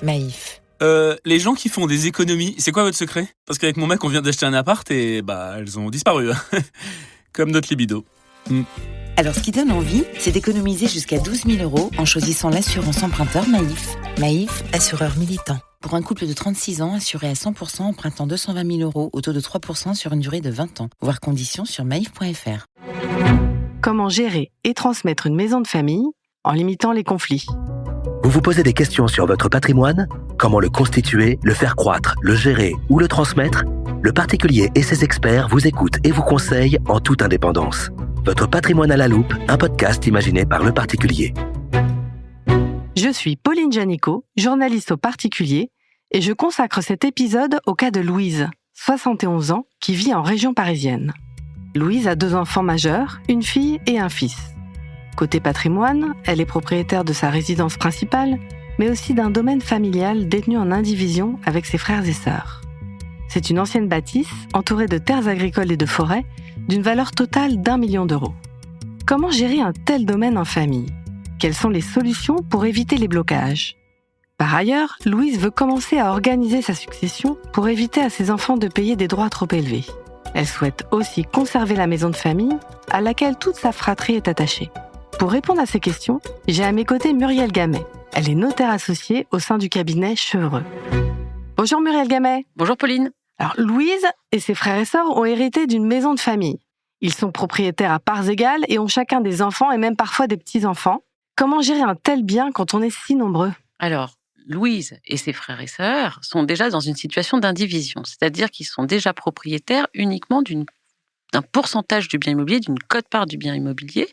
Maïf. Les gens qui font des économies, c'est quoi votre secret ? Parce qu'avec mon mec, on vient d'acheter un appart et elles ont disparu. Comme notre libido. Alors, ce qui donne envie, c'est d'économiser jusqu'à 12 000 € en choisissant l'assurance emprunteur Maïf. Maïf, assureur militant. Pour un couple de 36 ans, assuré à 100%, empruntant 220 000 € au taux de 3% sur une durée de 20 ans. Voir conditions sur maïf.fr. Comment gérer et transmettre une maison de famille en limitant les conflits ? Vous vous posez des questions sur votre patrimoine ? Comment le constituer, le faire croître, le gérer ou le transmettre ? Le particulier et ses experts vous écoutent et vous conseillent en toute indépendance. Votre patrimoine à la loupe, un podcast imaginé par Le Particulier. Je suis Pauline Janico, journaliste au Particulier, et je consacre cet épisode au cas de Louise, 71 ans, qui vit en région parisienne. Louise a 2 enfants majeurs, une fille et un fils. Côté patrimoine, elle est propriétaire de sa résidence principale, mais aussi d'un domaine familial détenu en indivision avec ses frères et sœurs. C'est une ancienne bâtisse, entourée de terres agricoles et de forêts, d'une valeur totale d'1 million d'euros. Comment gérer un tel domaine en famille ? Quelles sont les solutions pour éviter les blocages ? Par ailleurs, Louise veut commencer à organiser sa succession pour éviter à ses enfants de payer des droits trop élevés. Elle souhaite aussi conserver la maison de famille à laquelle toute sa fratrie est attachée. Pour répondre à ces questions, j'ai à mes côtés Muriel Gamet. Elle est notaire associée au sein du cabinet Chevreux. Bonjour Muriel Gamet. Bonjour Pauline. Alors Louise et ses frères et sœurs ont hérité d'une maison de famille. Ils sont propriétaires à parts égales et ont chacun des enfants et même parfois des petits-enfants. Comment gérer un tel bien quand on est si nombreux ? Alors, Louise et ses frères et sœurs sont déjà dans une situation d'indivision, c'est-à-dire qu'ils sont déjà propriétaires uniquement d'un pourcentage du bien immobilier, d'une quote-part du bien immobilier.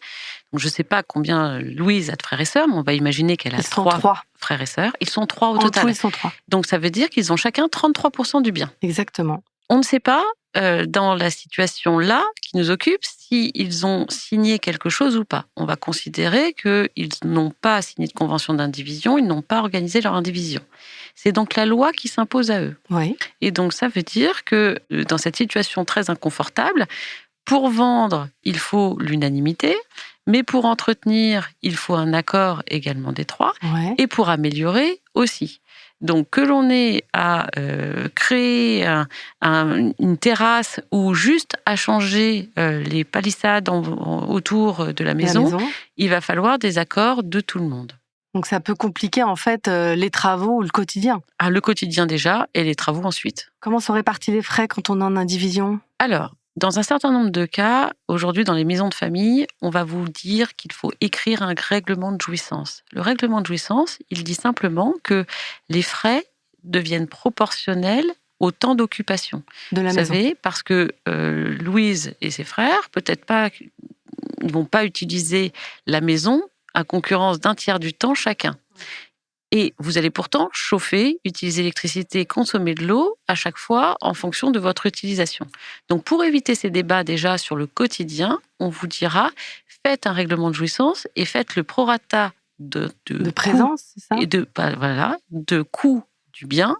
Donc, je ne sais pas combien Louise a de frères et sœurs, mais on va imaginer qu'elle a 3 frères et sœurs. Ils sont 3 au total. En tout, ils sont 3. Donc, ça veut dire qu'ils ont chacun 33% du bien. Exactement. On ne sait pas, dans la situation-là qui nous occupe, s'ils ont signé quelque chose ou pas. On va considérer qu'ils n'ont pas signé de convention d'indivision, ils n'ont pas organisé leur indivision. C'est donc la loi qui s'impose à eux. Oui. Et donc, ça veut dire que dans cette situation très inconfortable, pour vendre, il faut l'unanimité, mais pour entretenir, il faut un accord également des 3, et pour améliorer aussi. Donc, que l'on ait à créer une terrasse ou juste à changer les palissades autour de la maison, il va falloir des accords de tout le monde. Donc, ça peut compliquer en fait les travaux ou le quotidien. Ah, le quotidien déjà et les travaux ensuite. Comment sont répartis les frais quand on est en indivision ? Alors, dans un certain nombre de cas, aujourd'hui dans les maisons de famille, on va vous dire qu'il faut écrire un règlement de jouissance. Le règlement de jouissance, il dit simplement que les frais deviennent proportionnels au temps d'occupation. De la maison. Vous savez, parce que Louise et ses frères, peut-être pas, ils vont pas utiliser la maison à concurrence d'un tiers du temps chacun. Et vous allez pourtant chauffer, utiliser l'électricité, consommer de l'eau à chaque fois en fonction de votre utilisation. Donc, pour éviter ces débats déjà sur le quotidien, on vous dira, faites un règlement de jouissance et faites le prorata de présence, c'est ça ? Et de coût du bien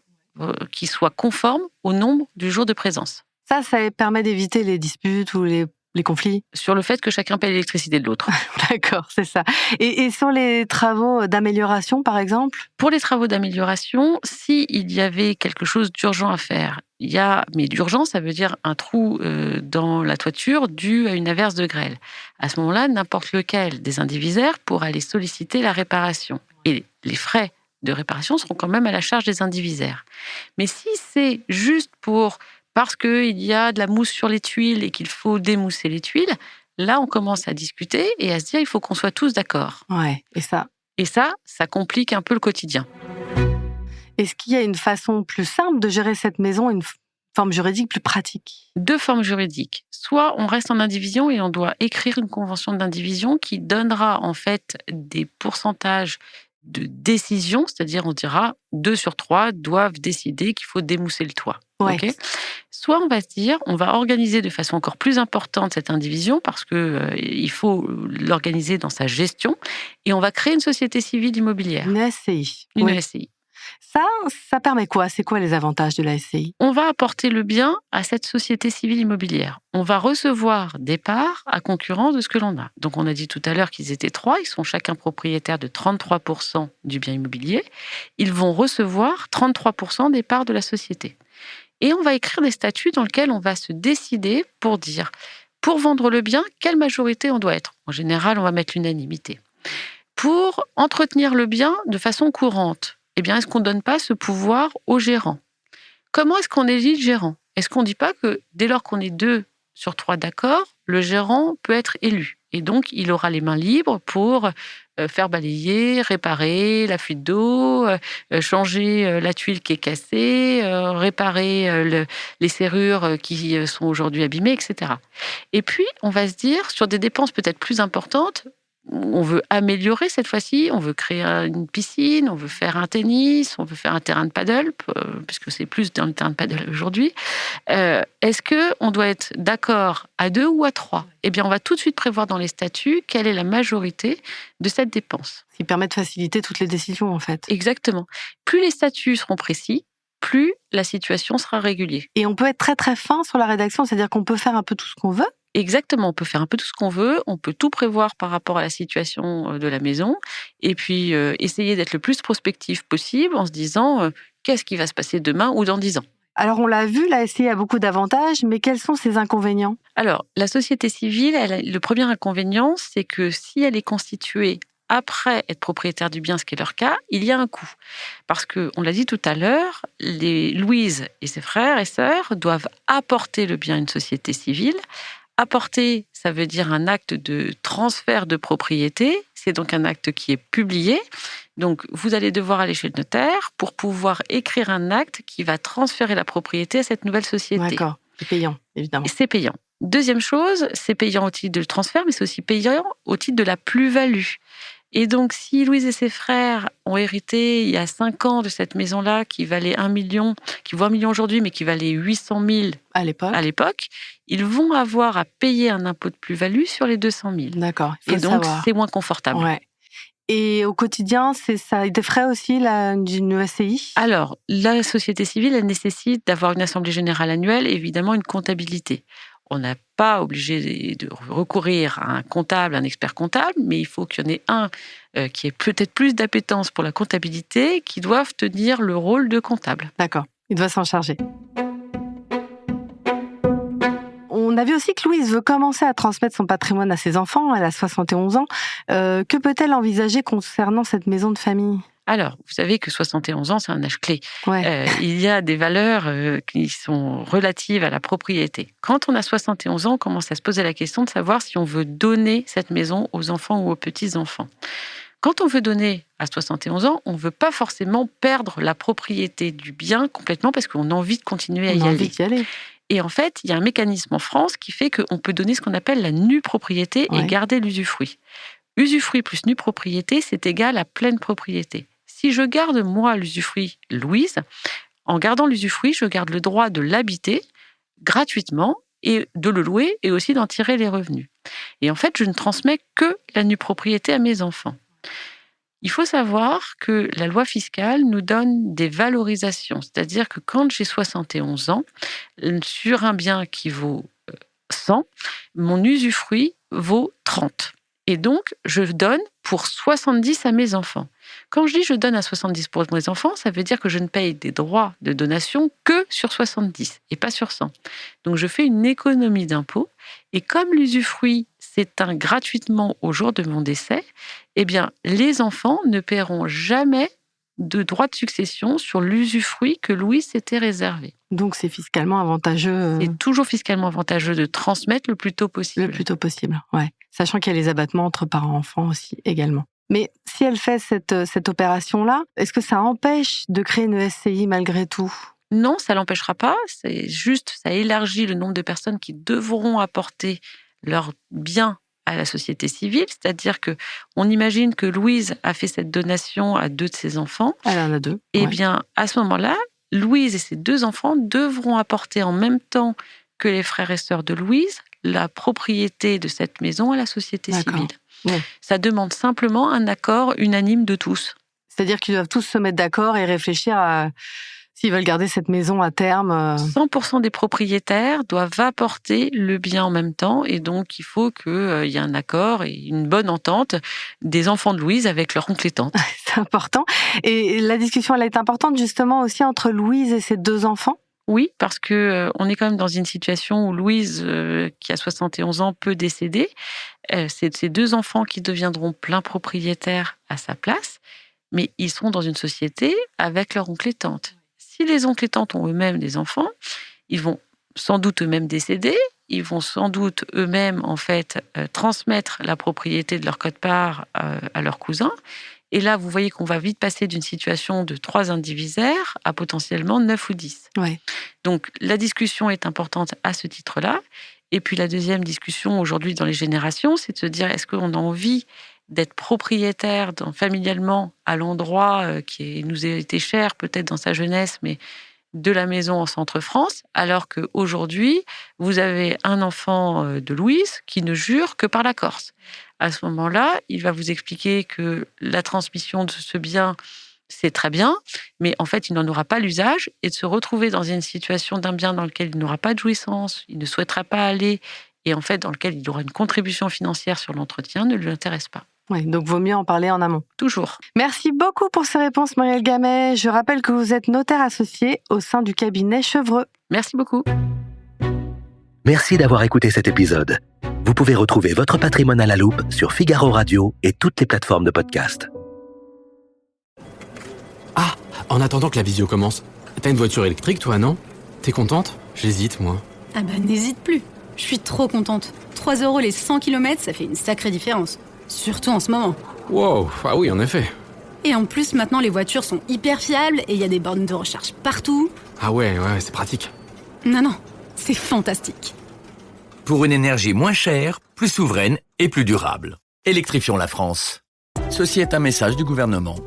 qui soit conforme au nombre du jour de présence. Ça permet d'éviter les disputes ou les conflits ? Sur le fait que chacun paye l'électricité de l'autre. D'accord, c'est ça. Et sur les travaux d'amélioration, par exemple ? Pour les travaux d'amélioration, s'il y avait quelque chose d'urgent à faire, mais d'urgence, ça veut dire un trou dans la toiture dû à une averse de grêle. À ce moment-là, n'importe lequel des indivisaires pourra aller solliciter la réparation. Et les frais de réparation seront quand même à la charge des indivisaires. Mais si c'est juste parce qu'il y a de la mousse sur les tuiles et qu'il faut démousser les tuiles, là, on commence à discuter et à se dire il faut qu'on soit tous d'accord. Ouais, et ça, ça complique un peu le quotidien. Est-ce qu'il y a une façon plus simple de gérer cette maison, une forme juridique plus pratique ? 2 formes juridiques. Soit on reste en indivision et on doit écrire une convention d'indivision qui donnera en fait des pourcentages de décision, c'est-à-dire on dira 2 sur 3 doivent décider qu'il faut démousser le toit. Ouais. Okay. Soit on va se dire, on va organiser de façon encore plus importante cette indivision parce que il faut l'organiser dans sa gestion et on va créer une société civile immobilière. Une SCI. Une SCI. Ça permet quoi? C'est quoi les avantages de la SCI? On va apporter le bien à cette société civile immobilière. On va recevoir des parts à concurrence de ce que l'on a. Donc, on a dit tout à l'heure qu'ils étaient 3. Ils sont chacun propriétaires de 33% du bien immobilier. Ils vont recevoir 33% des parts de la société. Et on va écrire des statuts dans lesquels on va se décider pour dire, pour vendre le bien, quelle majorité on doit être. En général, on va mettre l'unanimité. Pour entretenir le bien de façon courante, est-ce qu'on ne donne pas ce pouvoir au gérant? Comment est-ce qu'on élit le gérant? Est-ce qu'on ne dit pas que dès lors qu'on est 2 sur 3 d'accord, le gérant peut être élu? Et donc, il aura les mains libres pour faire balayer, réparer la fuite d'eau, changer la tuile qui est cassée, réparer les serrures qui sont aujourd'hui abîmées, etc. Et puis, on va se dire, sur des dépenses peut-être plus importantes, on veut améliorer cette fois-ci, on veut créer une piscine, on veut faire un tennis, on veut faire un terrain de paddle, puisque c'est plus dans le terrain de paddle aujourd'hui. Est-ce qu'on doit être d'accord à 2 ou à 3? On va tout de suite prévoir dans les statuts quelle est la majorité de cette dépense. Ce qui permet de faciliter toutes les décisions, en fait. Exactement. Plus les statuts seront précis, plus la situation sera régulière. Et on peut être très très fin sur la rédaction, c'est-à-dire qu'on peut faire un peu tout ce qu'on veut? Exactement, on peut faire un peu tout ce qu'on veut, on peut tout prévoir par rapport à la situation de la maison, et puis essayer d'être le plus prospectif possible en se disant qu'est-ce qui va se passer demain ou dans 10 ans. Alors on l'a vu, la SCI a beaucoup d'avantages, mais quels sont ses inconvénients? Alors, la société civile, le premier inconvénient, c'est que si elle est constituée après être propriétaire du bien, ce qui est leur cas, il y a un coût. Parce que, on l'a dit tout à l'heure, Louise et ses frères et sœurs doivent apporter le bien à une société civile. Apporter, ça veut dire un acte de transfert de propriété. C'est donc un acte qui est publié. Donc, vous allez devoir aller chez le notaire pour pouvoir écrire un acte qui va transférer la propriété à cette nouvelle société. D'accord, c'est payant, évidemment. Et c'est payant. Deuxième chose, c'est payant au titre du transfert, mais c'est aussi payant au titre de la plus-value. Et donc, si Louise et ses frères ont hérité il y a 5 ans de cette maison-là qui valait 1 million, qui vaut 1 million aujourd'hui, mais qui valait 800 000 à l'époque, ils vont avoir à payer un impôt de plus-value sur les 200 000. D'accord. Et donc, c'est moins confortable. Ouais. Et au quotidien, ça a des frais aussi, d'une SCI? Alors, la société civile, elle nécessite d'avoir une assemblée générale annuelle et évidemment une comptabilité. On n'est pas obligé de recourir à un comptable, un expert comptable, mais il faut qu'il y en ait un qui ait peut-être plus d'appétence pour la comptabilité, qui doive tenir le rôle de comptable. D'accord, il doit s'en charger. On a vu aussi que Louise veut commencer à transmettre son patrimoine à ses enfants. Elle a 71 ans. Que peut-elle envisager concernant cette maison de famille ? Alors, vous savez que 71 ans, c'est un âge clé. Ouais. Il y a des valeurs qui sont relatives à la propriété. Quand on a 71 ans, on commence à se poser la question de savoir si on veut donner cette maison aux enfants ou aux petits-enfants. Quand on veut donner à 71 ans, on ne veut pas forcément perdre la propriété du bien complètement parce qu'on a envie de continuer à y aller. Et en fait, il y a un mécanisme en France qui fait qu'on peut donner ce qu'on appelle la nue propriété et garder l'usufruit. Usufruit plus nue propriété, c'est égal à pleine propriété. Si je garde, moi, l'usufruit Louise, en gardant l'usufruit, je garde le droit de l'habiter gratuitement et de le louer et aussi d'en tirer les revenus. Et en fait, je ne transmets que la nue propriété à mes enfants. Il faut savoir que la loi fiscale nous donne des valorisations. C'est-à-dire que quand j'ai 71 ans, sur un bien qui vaut 100, mon usufruit vaut 30. Et donc, je donne pour 70 à mes enfants. Quand je dis je donne à 70 pour mes enfants, ça veut dire que je ne paye des droits de donation que sur 70 et pas sur 100. Donc, je fais une économie d'impôt. Et comme l'usufruit s'éteint gratuitement au jour de mon décès, eh bien, les enfants ne paieront jamais de droits de succession sur l'usufruit que Louise s'était réservé. Donc, c'est fiscalement avantageux. C'est toujours fiscalement avantageux de transmettre le plus tôt possible. Le plus tôt possible, ouais. Sachant qu'il y a les abattements entre parents-enfants aussi, également. Mais si elle fait cette opération-là, est-ce que ça empêche de créer une SCI malgré tout ? Non, ça ne l'empêchera pas. C'est juste, ça élargit le nombre de personnes qui devront apporter leurs biens à la société civile. C'est-à-dire qu'on imagine que Louise a fait cette donation à 2 de ses enfants. Elle en a 2. Eh bien, à ce moment-là, Louise et ses 2 enfants devront apporter en même temps que les frères et sœurs de Louise la propriété de cette maison à la société civile. Ouais. Ça demande simplement un accord unanime de tous. C'est-à-dire qu'ils doivent tous se mettre d'accord et réfléchir à s'ils veulent garder cette maison à terme. 100% des propriétaires doivent apporter le bien en même temps et donc il faut qu'il y ait un accord et une bonne entente des enfants de Louise avec leur oncle et tante. C'est important. Et la discussion, elle est importante justement aussi entre Louise et ses 2 enfants. Oui, parce que on est quand même dans une situation où Louise, qui a 71 ans, peut décéder. C'est ses 2 enfants qui deviendront plein propriétaires à sa place, mais ils seront dans une société avec leur oncle et tante. Si les oncles et tantes ont eux-mêmes des enfants, ils vont sans doute eux-mêmes décéder, ils vont sans doute eux-mêmes en fait transmettre la propriété de leur quote-part à leurs cousins. Et là, vous voyez qu'on va vite passer d'une situation de 3 indivisaires à potentiellement 9 ou 10. Ouais. Donc, la discussion est importante à ce titre-là. Et puis, la deuxième discussion aujourd'hui dans les générations, c'est de se dire, est-ce qu'on a envie d'être propriétaire familialement à l'endroit qui nous a été cher peut-être dans sa jeunesse, mais de la maison en Centre-France, alors qu'aujourd'hui, vous avez un enfant de Louise qui ne jure que par la Corse. À ce moment-là, il va vous expliquer que la transmission de ce bien, c'est très bien, mais en fait, il n'en aura pas l'usage, et de se retrouver dans une situation d'un bien dans lequel il n'aura pas de jouissance, il ne souhaitera pas aller, et en fait, dans lequel il aura une contribution financière sur l'entretien, ne lui intéresse pas. Oui, donc vaut mieux en parler en amont. Toujours. Merci beaucoup pour ces réponses, Muriel Gamet. Je rappelle que vous êtes notaire associé au sein du cabinet Chevreux. Merci beaucoup. Merci d'avoir écouté cet épisode. Vous pouvez retrouver votre patrimoine à la loupe sur Figaro Radio et toutes les plateformes de podcast. Ah, en attendant que la visio commence, t'as une voiture électrique, toi, non? T'es contente? J'hésite, moi. Ah bah n'hésite plus. Je suis trop contente. 3 € les 100 km, ça fait une sacrée différence. Surtout en ce moment. Wow, ah oui, en effet. Et en plus, maintenant, les voitures sont hyper fiables et il y a des bornes de recharge partout. Ah ouais, c'est pratique. Non, c'est fantastique. Pour une énergie moins chère, plus souveraine et plus durable. Électrifions la France. Ceci est un message du gouvernement.